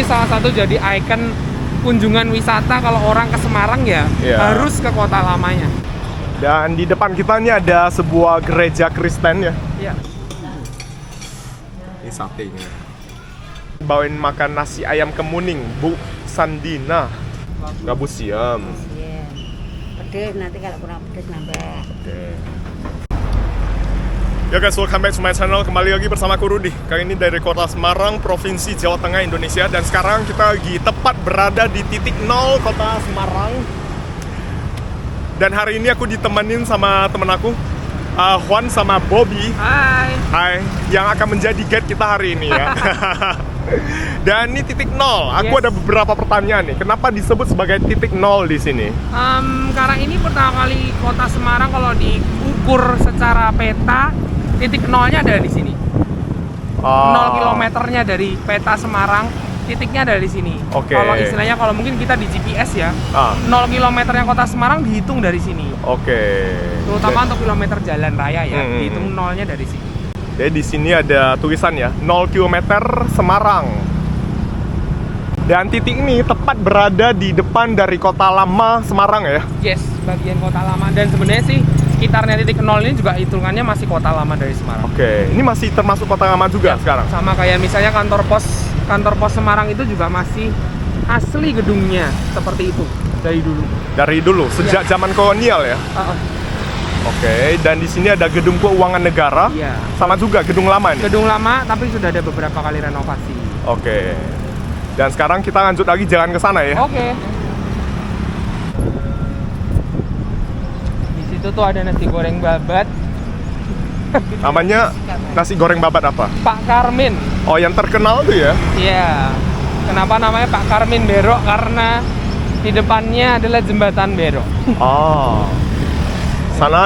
salah satu jadi ikon kunjungan wisata kalau orang ke Semarang ya, harus ke Kota Lamanya. Dan di depan kita ini ada sebuah gereja Kristen ya. Iya. Ini sate ini. Bawain makan nasi ayam kemuning, Bu Sandina. Gabus siam. Iya. Pedes, nanti kalau kurang pedes nambah. Oke. Ya guys, welcome back to my channel. Kembali lagi bersama aku Rudi. Kali ini dari kota Semarang, Provinsi Jawa Tengah, Indonesia. Dan sekarang kita lagi tepat berada di titik nol kota Semarang. Dan hari ini aku ditemenin sama temen aku, Juan sama Bobby. Hai. Yang akan menjadi guide kita hari ini ya. Dan ini titik nol. Aku ada beberapa pertanyaan nih. Kenapa disebut sebagai titik nol di sini? Karena ini pertama kali kota Semarang kalau diukur secara peta, titik nolnya ada di sini. 0 kilometernya dari peta Semarang, titiknya ada di sini. Oke. Kalau istilahnya, kalau mungkin kita di GPS ya, 0 kilometernya kota Semarang dihitung dari sini. Oke. Terutama untuk kilometer jalan raya ya, dihitung nolnya dari sini. Jadi di sini ada tulisan ya, 0 km Semarang. Dan titik ini tepat berada di depan dari Kota Lama Semarang ya. Yes, bagian Kota Lama. Dan sebenarnya sih sekitarnya titik nol ini juga hitungannya masih Kota Lama dari Semarang. Oke, ini masih termasuk Kota Lama juga sekarang? Sama kayak misalnya kantor pos Semarang itu juga masih asli gedungnya seperti itu dari dulu. Dari dulu, sejak zaman kolonial ya? Oke, dan di sini ada gedung keuangan negara. Iya. Sama juga gedung lama nih? Gedung lama, tapi sudah ada beberapa kali renovasi. Oke. Dan sekarang kita lanjut lagi jalan ke sana ya? Oke. Di situ tuh ada nasi goreng babat. Namanya nasi goreng babat apa? Pak Karmin. Oh, yang terkenal tuh ya? Iya. Kenapa namanya Pak Karmin Berok? Karena di depannya adalah jembatan Berok. Oh.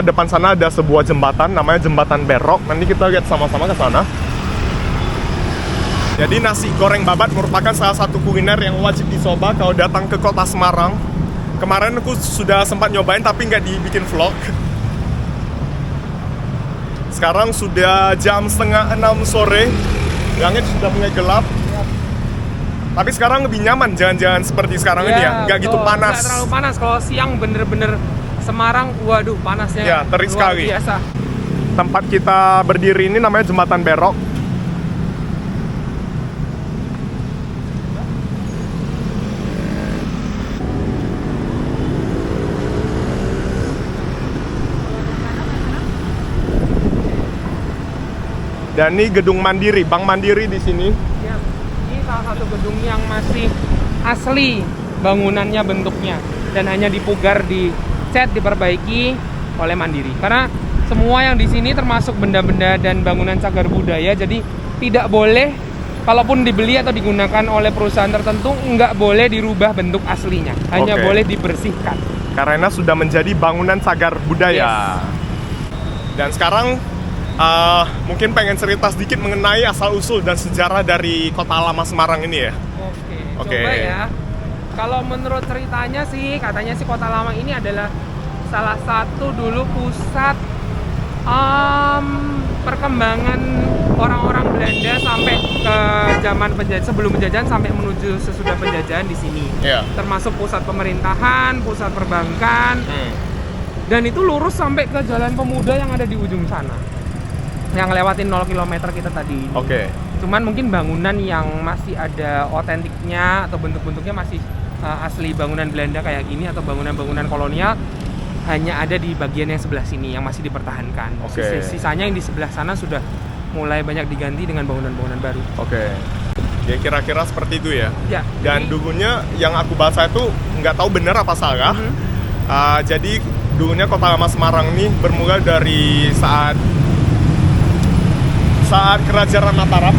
Depan sana ada sebuah jembatan, namanya Jembatan Berok. Nanti kita lihat sama-sama ke sana. Jadi nasi goreng babat merupakan salah satu kuliner yang wajib dicoba kalau datang ke kota Semarang. Kemarin aku sudah sempat nyobain tapi nggak dibikin vlog. Sekarang sudah jam 5:30 sore. Langit sudah mulai gelap. Tapi sekarang lebih nyaman jalan-jalan seperti sekarang ini ya. Nggak gitu panas. Nggak terlalu panas. Kalau siang bener-bener Semarang, waduh panasnya. Ya, terik sekali. Biasa. Tempat kita berdiri ini namanya Jembatan Berok. Dan ini gedung Mandiri, Bank Mandiri di sini. Ya, ini salah satu gedung yang masih asli bangunannya, bentuknya, dan hanya dipugar, dicat, diperbaiki oleh Mandiri. Karena semua yang di sini termasuk benda-benda dan bangunan cagar budaya, jadi tidak boleh, kalaupun dibeli atau digunakan oleh perusahaan tertentu, nggak boleh dirubah bentuk aslinya, hanya boleh dibersihkan. Karena sudah menjadi bangunan cagar budaya. Yes. Dan sekarang mungkin pengen cerita sedikit mengenai asal-usul dan sejarah dari Kota Lama Semarang ini ya. Oke. Coba ya. Kalau menurut ceritanya sih, katanya sih Kota Lama ini adalah salah satu dulu pusat perkembangan orang-orang Belanda sampai ke zaman penjajahan, sebelum penjajahan sampai menuju sesudah penjajahan di sini. Yeah. Termasuk pusat pemerintahan, pusat perbankan. Dan itu lurus sampai ke Jalan Pemuda yang ada di ujung sana. Yang lewatin 0 km kita tadi. Oke. Cuman mungkin bangunan yang masih ada otentiknya atau bentuk-bentuknya masih asli bangunan Belanda kayak gini, atau bangunan-bangunan kolonial hanya ada di bagian yang sebelah sini yang masih dipertahankan. Sisanya yang di sebelah sana sudah mulai banyak diganti dengan bangunan-bangunan baru. Oke. Ya kira-kira seperti itu ya. Ya. Dan dulunya yang aku baca itu nggak tahu benar apa salah. Jadi dulunya Kota Lama Semarang ini bermula dari saat Kerajaan Mataram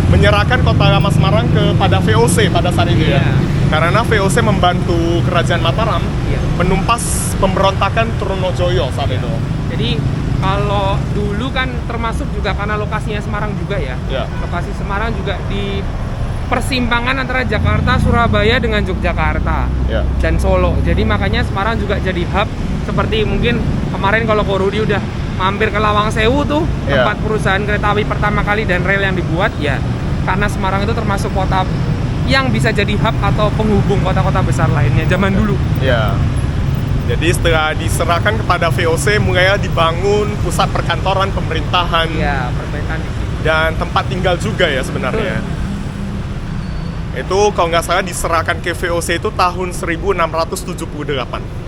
menyerahkan Kota Lama Semarang kepada VOC pada saat itu ya. Karena VOC membantu Kerajaan Mataram menumpas pemberontakan Trunojoyo saat itu. Jadi kalau dulu kan termasuk juga karena lokasinya Semarang juga ya. Lokasi Semarang juga di persimpangan antara Jakarta, Surabaya dengan Yogyakarta dan Solo. Jadi makanya Semarang juga jadi hub, seperti mungkin kemarin kalau Korudi udah mampir ke Lawang Sewu tuh, tempat perusahaan kereta api pertama kali dan rel yang dibuat ya. Karena Semarang itu termasuk kota yang bisa jadi hub atau penghubung kota-kota besar lainnya zaman dulu. Ya. Jadi setelah diserahkan kepada VOC, mulai dibangun pusat perkantoran, pemerintahan, Iya, perbaikan di sini. dan tempat tinggal juga ya sebenarnya. Itu kalau nggak salah diserahkan ke VOC itu tahun 1678.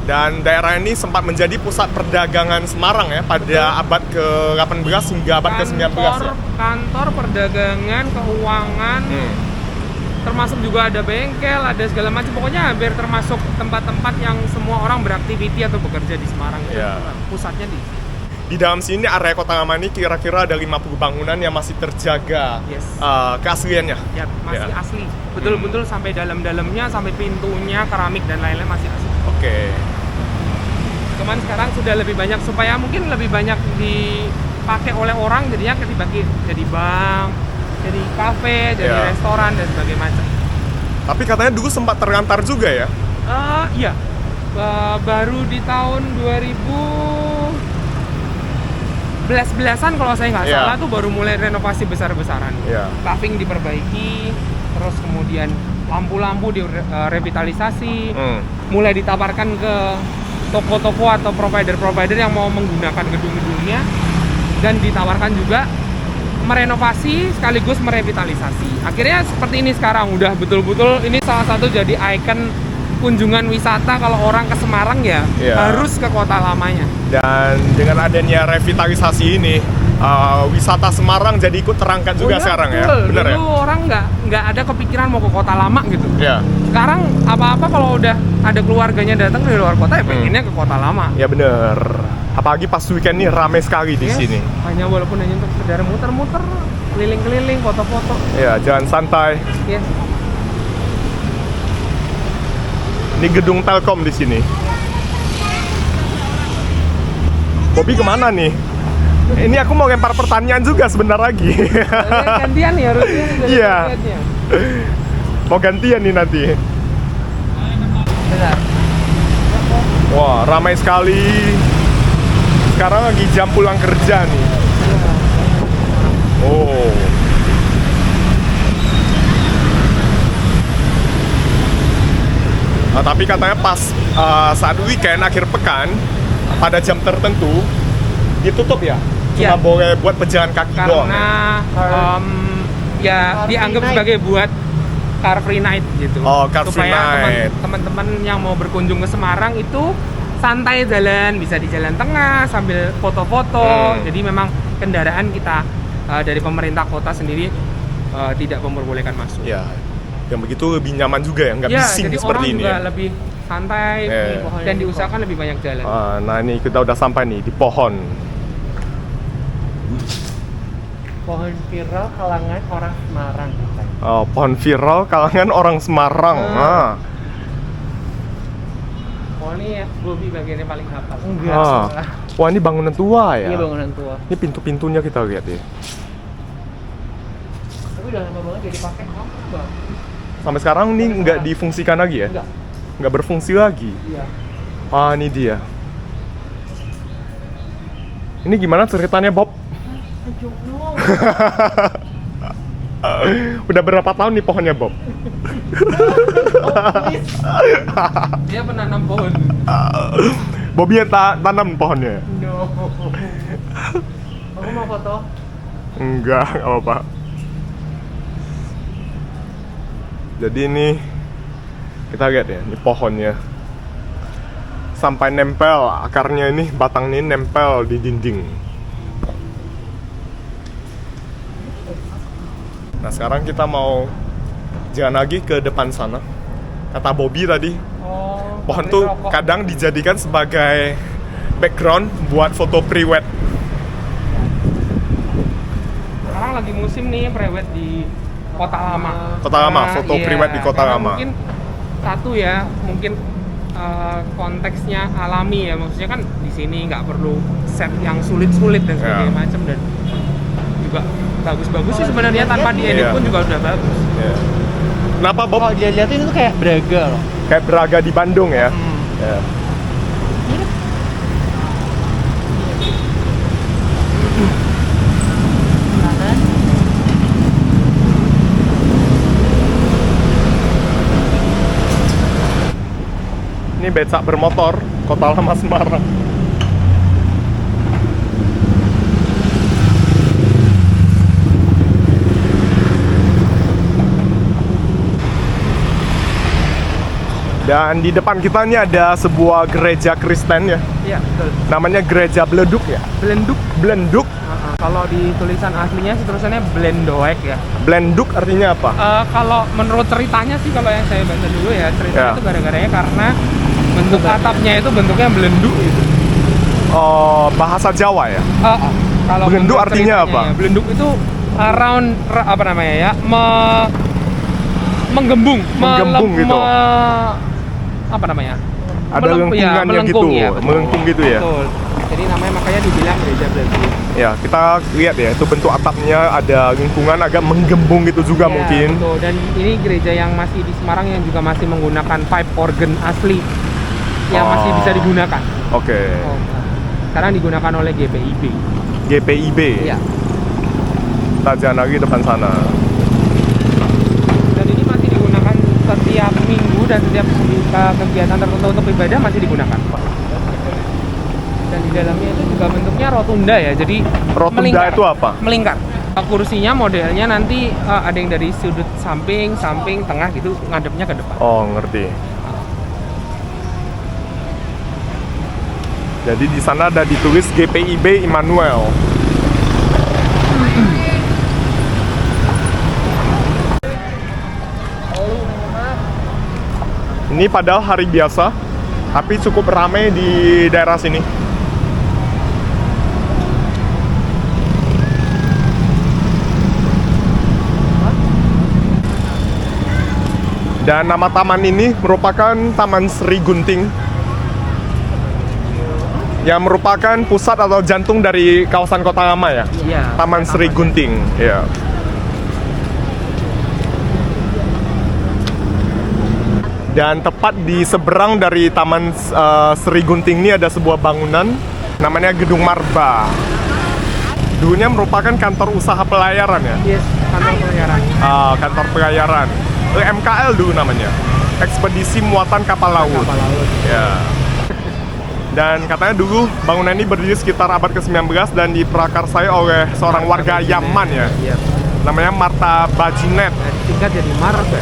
Dan daerah ini sempat menjadi pusat perdagangan Semarang ya pada abad ke-18 hingga abad ke-19 ya. Kantor perdagangan, keuangan, termasuk juga ada bengkel, ada segala macam. Pokoknya hampir termasuk tempat-tempat yang semua orang beraktiviti atau bekerja di Semarang. Iya. Pusatnya Di dalam sini area Kota Lama ini kira-kira ada 50 bangunan yang masih terjaga Yes. keasliannya. ya masih Ya. asli. Betul-betul sampai dalam-dalamnya, sampai pintunya, keramik dan lain-lain masih asli. Oke. Cuman sekarang sudah lebih banyak, supaya mungkin lebih banyak dipakai oleh orang, jadinya dibagi jadi bank, jadi kafe, jadi Ya. restoran dan sebagainya macam. Tapi katanya dulu sempat terlantar juga ya. Iya. Baru di tahun 2011-an kalau saya nggak Iya. salah tuh baru mulai renovasi besar-besaran. Iya. Paving diperbaiki, terus kemudian lampu-lampu direvitalisasi, mulai ditawarkan ke toko-toko atau provider-provider yang mau menggunakan gedung-gedungnya, dan ditawarkan juga merenovasi sekaligus merevitalisasi. Akhirnya seperti ini sekarang, udah betul-betul ini salah satu jadi ikon kunjungan wisata. Kalau orang ke Semarang ya Iya. harus ke Kota Lamanya. Dan dengan adanya revitalisasi ini, wisata Semarang jadi ikut terangkat juga sekarang ya. Bener ya? Dulu orang nggak ada kepikiran mau ke Kota Lama gitu. Ya. Sekarang apa-apa kalau udah ada keluarganya datang dari luar kota ya pengennya ke Kota Lama. Ya bener. Apalagi pas weekend ini ramai sekali di Yes. sini. Hanya walaupun hanya untuk sekedar muter-muter, keliling-keliling, foto-foto. Ya, jalan santai. Yes. Ini gedung Telkom di sini. Bobby kemana nih? Ini aku mau lempar pertanyaan juga sebentar lagi. Gantian nih harusnya. Iya. Mau gantian nih nanti. Benar. Wah, ramai sekali. Sekarang lagi jam pulang kerja nih. Oh. Nah, tapi katanya pas saat weekend akhir pekan pada jam tertentu ditutup ya. Cuma Iya. boleh buat pejalan kaki doang. Karena ya dianggap Free night. sebagai buat car free night gitu. Oh, car free Supaya night. teman-teman yang mau berkunjung ke Semarang itu santai jalan, bisa di jalan tengah sambil foto-foto. Jadi memang kendaraan kita dari pemerintah kota sendiri tidak memperbolehkan masuk. Ya. Yang begitu lebih nyaman juga ya, nggak Ya, bising jadi seperti orang ini juga ya. lebih santai dan diusahakan lebih banyak jalan. Nah, ini kita udah sampai nih di pohon. Pohon viral kalangan orang Semarang. Oh, pohon viral kalangan orang Semarang. Oh ini ya, Bobby bagiannya paling hafal. Wah, ini bangunan tua ya. Iya, bangunan tua. Ini pintu-pintunya kita lihat ya. Tapi udah lama banget jadi pakai Bang. Sampai sekarang ini nggak difungsikan lagi ya? Enggak. Nggak berfungsi lagi. Iya. Ini dia. Ini gimana ceritanya, Bob? Udah berapa tahun nih pohonnya, Bob? Dia penanam pohon. Bobby yang tanam pohonnya? No. Aku mau foto. Enggak apa-apa. Jadi ini kita lihat ya, ini pohonnya sampai nempel akarnya, ini batangnya ini nempel di dinding. Nah sekarang kita mau jalan lagi ke depan sana. Kata Bobby tadi, pohon tuh kadang dijadikan sebagai background buat foto pre-wed. Sekarang lagi musim nih prewed di Kota Lama. Kota Lama, foto prewed di Kota karena Lama. Mungkin satu ya, mungkin konteksnya alami ya, maksudnya kan di sini nggak perlu set yang sulit-sulit dan sebagainya macam, dan juga bagus-bagus sih sebenarnya, tanpa diedit pun juga udah bagus. Kenapa Bob? Kalau dilihat itu kayak Braga loh. Kayak Braga di Bandung ya? Ya. becak bermotor Kota Lama Semarang. Dan di depan kita ini ada sebuah gereja Kristen ya. Iya, betul. Namanya Gereja Bleduk ya. Blenduk. Blenduk. Kalau di tulisan aslinya sih tulisannya Blendoek ya. Blenduk artinya apa? Kalau menurut ceritanya sih, kalau yang saya baca dulu ya, ceritanya Ya. itu gara-garanya karena bentuk atapnya itu bentuknya belenduk gitu. Oh, bahasa Jawa ya. Kalau Belenduk menurut artinya ceritanya apa? ya, belenduk itu apa namanya ya? Menggembung, Gitu. Apa namanya? Ada lengkungannya melengkung, gitu, ya, betul. melengkung gitu ya. Betul. Jadi namanya makanya dibilang gereja belenduk. Ya, kita lihat ya, itu bentuk atapnya ada lingkungan agak menggembung gitu juga Ya, mungkin. betul. Dan ini gereja yang masih di Semarang yang juga masih menggunakan pipe organ asli yang masih bisa digunakan. Oke. Sekarang digunakan oleh GPIB. GPIB. Iya. Kita jalan lagi depan sana. Dan ini masih digunakan setiap minggu dan setiap kegiatan tertentu untuk ibadah masih digunakan. Dan di dalamnya itu juga bentuknya rotunda ya, jadi Rotunda melingkar. itu apa? Melingkar. Kursinya modelnya nanti ada yang dari sudut samping, tengah gitu, ngadepnya ke depan. Oh, ngerti. Jadi di sana ada ditulis GPIB Immanuel. Ini padahal hari biasa, tapi cukup ramai di daerah sini. Dan nama taman ini merupakan Taman Sri Gunting, yang merupakan pusat atau jantung dari kawasan Kota Lama ya. Iya. Taman Sri Gunting, ya. Dan tepat di seberang dari Taman Sri Gunting ini ada sebuah bangunan namanya Gedung Marba. Dulunya merupakan kantor usaha pelayaran ya. Yes, kantor pelayaran. Kantor pelayaran. MKL dulu namanya. Ekspedisi Muatan Kapal Laut. Kapal laut. Ya. Dan katanya dulu bangunan ini berdiri sekitar abad ke-19 dan diprakarsai oleh seorang warga Yaman ya. Iya. Namanya Marta Bajinet. Tingkat jadi Marba.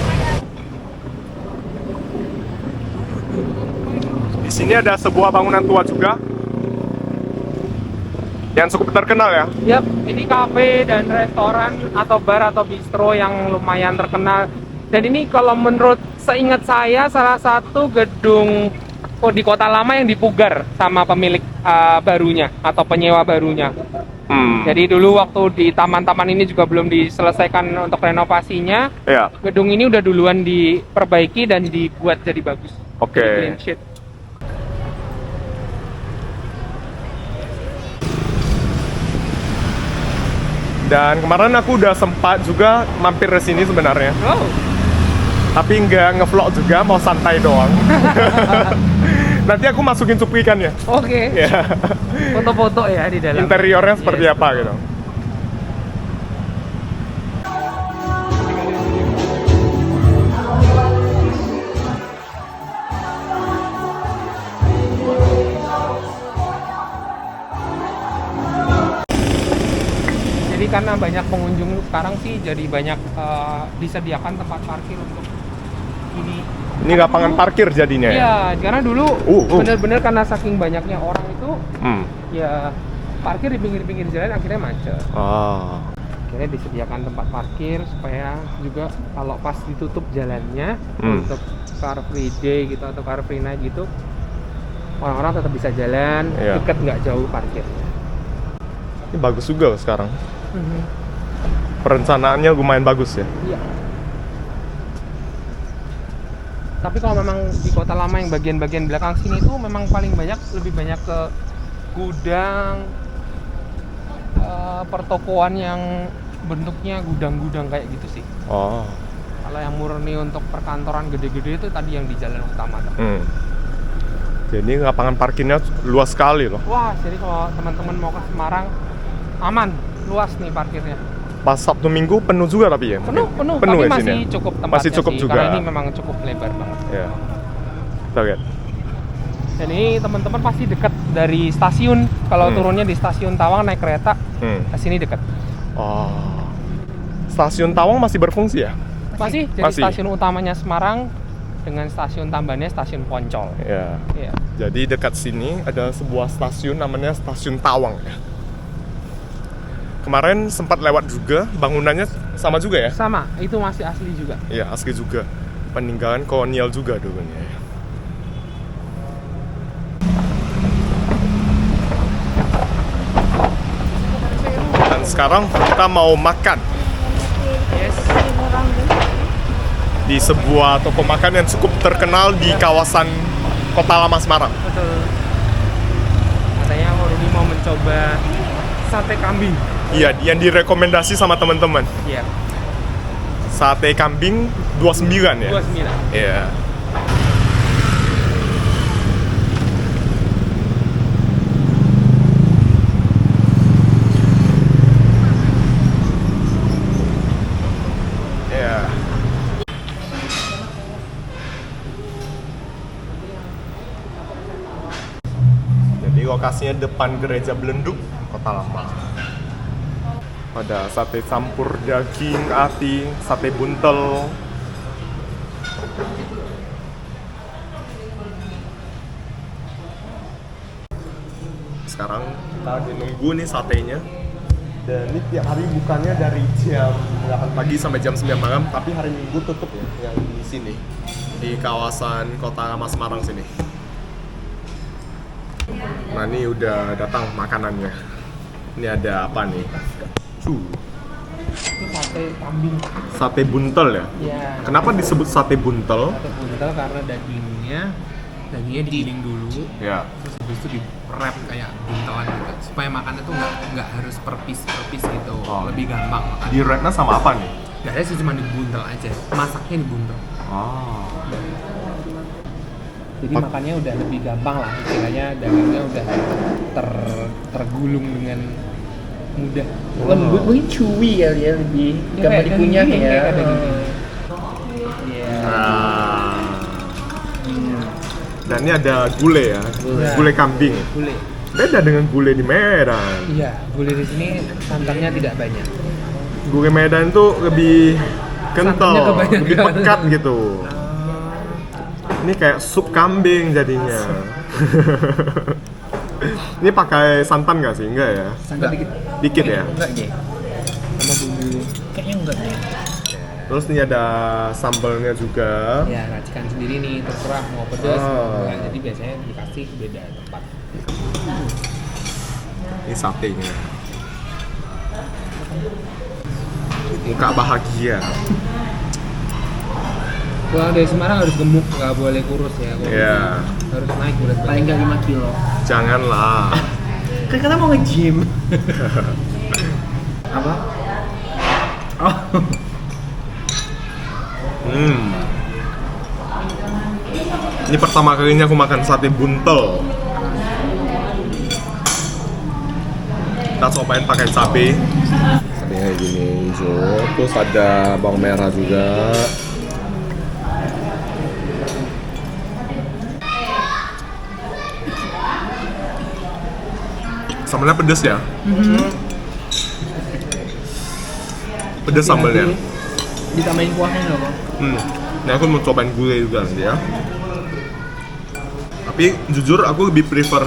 Di sini ada sebuah bangunan tua juga yang cukup terkenal ya. Yap, ini kafe dan restoran atau bar atau bistro yang lumayan terkenal. Dan ini kalau menurut seingat saya salah satu gedung di Kota Lama yang dipugar sama pemilik barunya atau penyewa barunya. Jadi dulu waktu di taman-taman ini juga belum diselesaikan untuk renovasinya. Ya. Gedung ini udah duluan diperbaiki dan dibuat jadi bagus. Oke. Jadi clean sheet. Dan kemarin aku udah sempat juga mampir ke sini sebenarnya. Oh. Tapi nggak ngevlog juga, mau santai doang. Nanti aku masukin cuplikannya. Oke. Ya. Foto-foto ya di dalam. Interiornya seperti Yes, apa betul. gitu. Jadi karena banyak pengunjung sekarang sih jadi banyak disediakan tempat parkir untuk ini. Ini lapangan parkir jadinya ya. Iya, karena dulu bener-bener karena saking banyaknya orang itu ya parkir di pinggir-pinggir jalan akhirnya macet. Akhirnya disediakan tempat parkir supaya juga kalau pas ditutup jalannya untuk car free day gitu atau car free night gitu, orang-orang tetap bisa jalan, deket nggak jauh parkirnya. Ini bagus juga sekarang. Perencanaannya lumayan bagus ya. Iya. Tapi kalau memang di Kota Lama yang bagian-bagian belakang sini itu memang paling banyak, lebih banyak ke gudang, pertokoan yang bentuknya gudang-gudang kayak gitu sih. Oh. Kalau yang murni untuk perkantoran gede-gede itu tadi yang di jalan utama. Jadi lapangan parkirnya luas sekali loh. Wah, jadi kalau teman-teman mau ke Semarang aman, luas nih parkirnya. Pas Sabtu Minggu penuh juga tapi ya? Penuh, Penuh tapi ya masih sini ya? cukup tempatnya Masih cukup sih, juga. karena ini memang cukup lebar banget. Ya. Kita lihat. Dan ini teman-teman pasti dekat dari stasiun. Kalau turunnya di stasiun Tawang naik kereta, ke sini dekat. Oh. Stasiun Tawang masih berfungsi ya? Masih. Jadi Masih. stasiun utamanya Semarang dengan stasiun tambahannya stasiun Poncol. Ya. Iya. Jadi dekat sini ada sebuah stasiun namanya Stasiun Tawang ya. Kemarin sempat lewat juga, bangunannya sama juga ya? Sama, itu masih asli juga. Iya, asli juga. Peninggalan kolonial juga dulunya ya. Dan sekarang kita mau makan Yes. di sebuah toko makan yang cukup terkenal di kawasan Kota Lama Semarang. Betul. Katanya Rudy mau mencoba sate kambing. Iya, yang direkomendasi sama teman-teman. Iya. Sate kambing 29 ya? 29. Iya. Iya. Jadi lokasinya depan Gereja Belenduk, Kota Lama. Ada sate campur daging ati, sate buntel. Sekarang kita lagi nunggu nih satenya. Dan ini tiap hari bukannya dari jam 8 pagi sampai jam 9 malam, tapi hari Minggu tutup ya, yang di sini. Di kawasan Kota Lama Semarang sini. Nah, ini udah datang makanannya. Ini ada apa nih? Itu sate kambing. Sate buntel ya? Iya. Kenapa disebut sate buntel? Sate buntel karena dagingnya digiling dulu, Ya. terus habis itu di-wrap kayak buntelan gitu. Supaya makannya tuh nggak harus per piece gitu. Oh. Lebih gampang makan. Di wrapnya sama apa nih? Gak ada sih, cuma dibuntel aja. Masaknya dibuntel. Oh. Jadi makannya udah lebih gampang lah, istilahnya dagingnya udah tergulung dengan mudah. Lembut mungkin chewy kali ya, lebih Ya, gampang kayak dikunyah daging, ya. kayak daging. Iya. Dan ini ada gulai ya, gulai kambing. Gulai. Beda dengan gulai di Medan. Iya, gulai di sini santannya tidak banyak. Gulai Medan tuh lebih kental, Santannya kebanyakan. lebih pekat gitu. Ini kayak sup kambing jadinya. Ini pakai santan nggak sih? Enggak ya? Santan dikit. Dikit ya? Enggak deh, Sama bumbu. kayaknya enggak deh. Terus ini ada sambalnya juga. Ya, racikan sendiri nih, terserah mau pedas mau Oh. enggak. Jadi biasanya dikasih beda tempat. Ini satenya. Muka bahagia. Pulang dari Semarang harus gemuk, nggak boleh kurus ya. Kalau Iya. harus naik berat Paling badan. nggak 5 kilo. Janganlah. Kan kita mau nge-gym. Apa? Oh. Ini pertama kalinya aku makan sate buntel. Kita cobain pakai cabai. Cabenya kayak gini hijau. Terus ada bawang merah juga. Sambalnya pedes ya? Pedes sambalnya. Ditambahin kuahnya nggak kok? Nah, aku mau cobain gulai juga nanti ya. Tapi jujur aku lebih prefer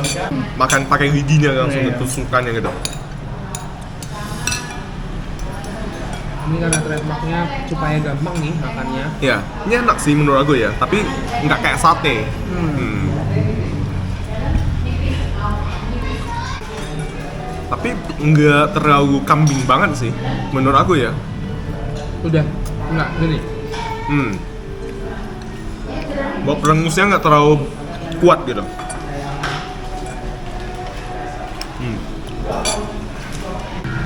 makan pakai giginya langsung Iya. tusukannya gitu. Ini karena trademarknya supaya gampang nih makannya. Ya, ini enak sih menurut aku ya. Tapi nggak kayak sate. Tapi nggak terlalu kambing banget sih menurut aku ya. Udah, enggak gini. Bau perengusnya nggak terlalu kuat gitu.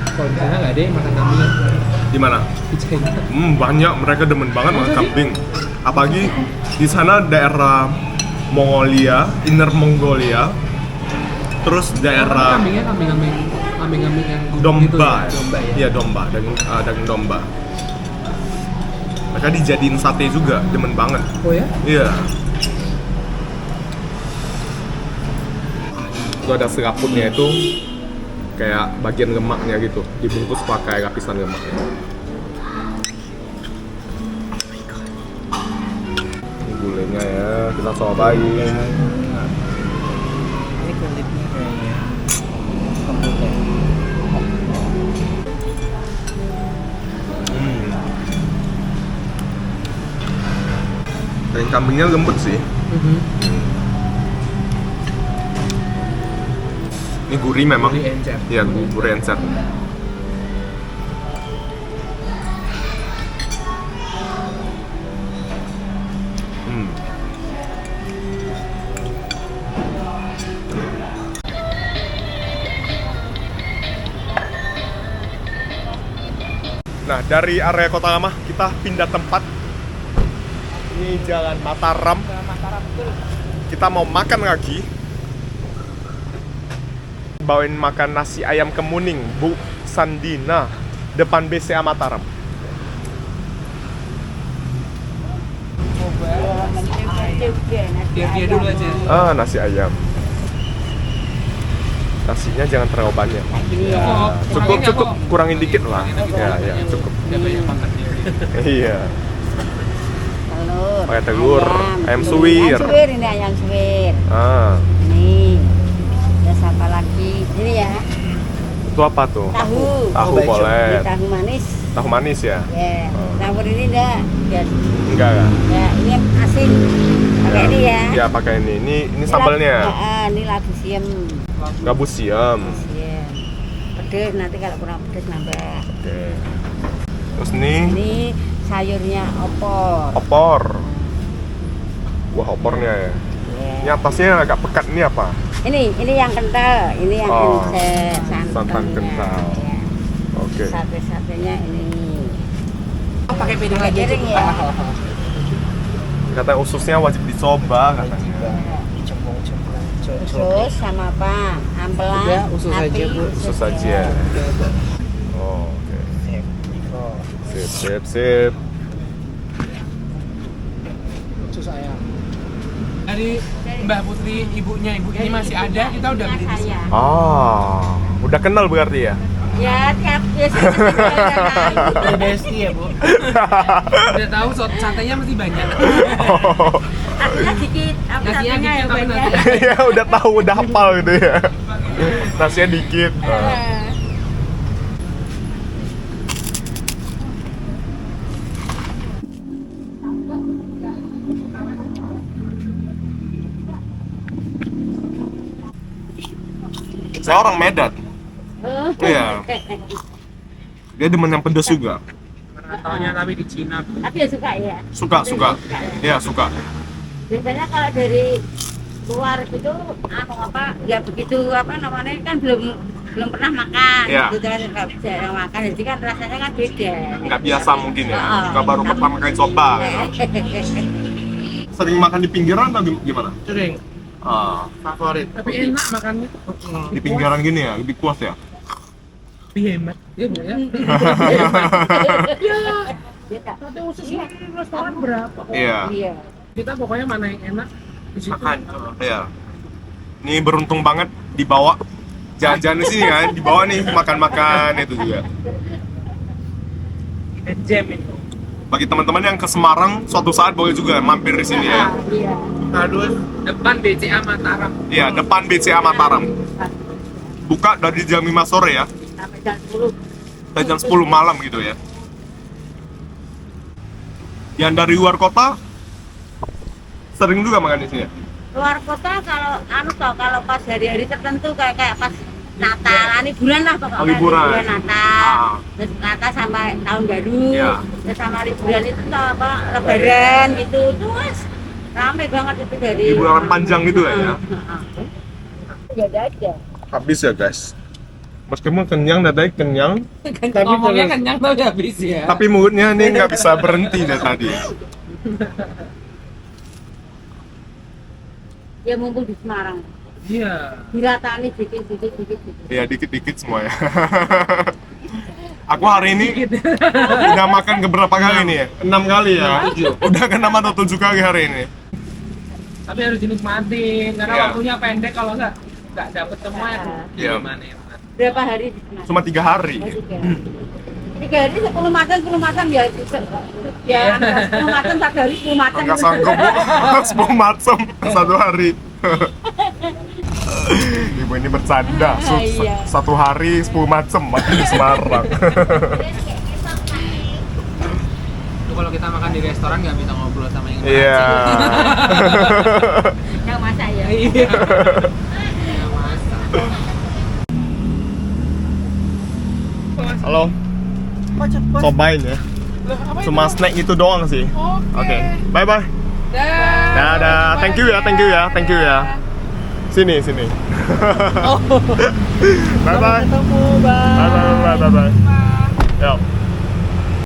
Kalau di sana nggak ada yang makan kambing Di mana? di China. Banyak, mereka demen banget makan kambing. Apalagi di sana daerah Mongolia, Inner Mongolia. Terus daerah Kambingnya kambing yang gudeg domba. gitu ya? Domba ya. Iya, domba, daging domba. Mereka dijadiin sate juga, demen banget. Oh ya? Iya. Itu ada seraputnya itu kayak bagian lemaknya gitu, dibungkus pakai lapisan lemaknya. Ini gulenya ya, kita cobain. Ini kulitnya kayaknya lembut ya. Daging kambingnya lembut sih. Ini gurih memang. Gurih encer. Iya, gurih encer. Nah, dari area Kota Lama kita pindah tempat. Ini Jalan Mataram. Kita mau makan lagi. Bawain makan nasi ayam kemuning Bu Sandina depan BCA Mataram. Biar dia dulu aja. Nasi ayam. Nasinya jangan terlalu banyak. Ya, cukup, kurangin dikit lah. Ya, cukup. Dia banyak makan dia. Iya. Telur. Pakai telur, ayam suwir. Ayam suwir ini ayam suwir. Ini. Terus apa lagi? Ini ya. Itu apa tuh? Tahu. Tahu Oh, boleh. Ini tahu manis. Tahu manis ya? Ya. Tahu ini enggak. Ya. Enggak kan? Ya, ini asin. Pakai ini ya. Ya, pakai ini. Ini sambalnya. Ini labu siam. Gabus siam. Siam. Pedes nanti kalau kurang pedes nambah. Oke. Terus nih Ini sayurnya opor. opor. Wah, opornya ya. Ya. Ini atasnya agak pekat, ini apa? Ini yang kental, ini yang Oh, encer, santan kental. Ya. Oke. Sate-satenya ini. Pakai piring lagi Piring aja. ya. Katanya ususnya wajib dicoba katanya. Cembung-cembung. Usus sama apa? Ampelan. Udah, usus hati, aja, Bu. Usus saja. Oh, oke. Sip. Usus ayam. Dari Mbak Putri, ibunya ini masih ada, kita udah beli di sini. Udah kenal berarti ya? Ya, tiap biasa. Udah bestie ya, Bu. Udah tahu santainya masih banyak. Nasinya dikit, Nasinya satenya dikit, tapi banyak. Iya, udah tahu, udah hafal gitu ya. Nasinya dikit. Saya orang Medan. Iya. Dia demen yang pedas juga. Rantaunya tapi di Cina. Tapi ya suka ya. Suka. Iya, suka. Biasanya kalau dari luar gitu, ya begitu apa namanya kan belum pernah makan. Iya. Gitu kan nggak jarang makan, jadi kan rasanya kan beda. Nggak biasa mungkin ya. Oh. Juga baru pertama kali coba. Ya. Sering makan di pinggiran atau gimana? Sering. Favorit. Tapi enak makannya. Di pinggiran gini ya, lebih puas ya. Lebih hemat. Iya, Bu ya. Iya, Kak. Sate usus ini restoran berapa? Iya. Iya. Kita pokoknya mana yang enak di situ. Makan. Iya. Ini beruntung banget dibawa jalan-jalan di sini kan, dibawa nih makan-makan itu juga. Kita jam itu. Bagi teman-teman yang ke Semarang, suatu saat boleh juga mampir di sini ya. Iya. Terus depan BCA Mataram. Iya, depan BCA Mataram. Buka dari jam 5 sore ya, Sampai jam 10. sampai jam 10 malam gitu ya. Yang dari luar kota sering juga makan di sini ya? Luar kota kalau pas hari-hari tertentu kayak pas Natal, liburan lah pokoknya. Oh, liburan. Natal. Terus Natal sampai tahun baru. Iya. Terus sama liburan itu tuh apa? Lebaran gitu. Terus rame banget itu dari Liburan panjang gitu lah ya. Gak ada aja. Habis ya guys. Meskipun kenyang, dadanya kenyang, Ngomongnya kenyang tapi habis ya. tapi mulutnya nih nggak bisa berhenti dari tadi. Ya mumpung di Semarang. Iya. Diratani dikit. Ya dikit-dikit semua ya. Aku hari ini udah makan keberapa kali nih ya? 6 kali ya? Udah ke 6 atau 7 kali hari ini. Tapi harus dinikmatin karena Iya. waktunya pendek kalau enggak nggak dapet semua ya Bu? Iya. Gimana ya Mas? Berapa hari di sana? Cuma 3 hari. Oh, 3 hari 10 macam ya. Ya, 10 macam 1 hari 10 macam. Nggak sanggup Bu, 10 macam 1 hari. Ibu ini bercanda, Iya. 1 hari 10 macam makan di Semarang. Itu kalau kita makan di restoran nggak bisa ngobrol sama yang Iya. Yang masak ya. Iya. Yang masak. Halo, cobain ya. Cuma snack itu doang sih. Oke, bye bye. Dadah, thank you ya, thank you ya, thank you ya. Sini, sini. Bye bye. Ketemu, Bang. Bye bye bye bye bye. Yuk.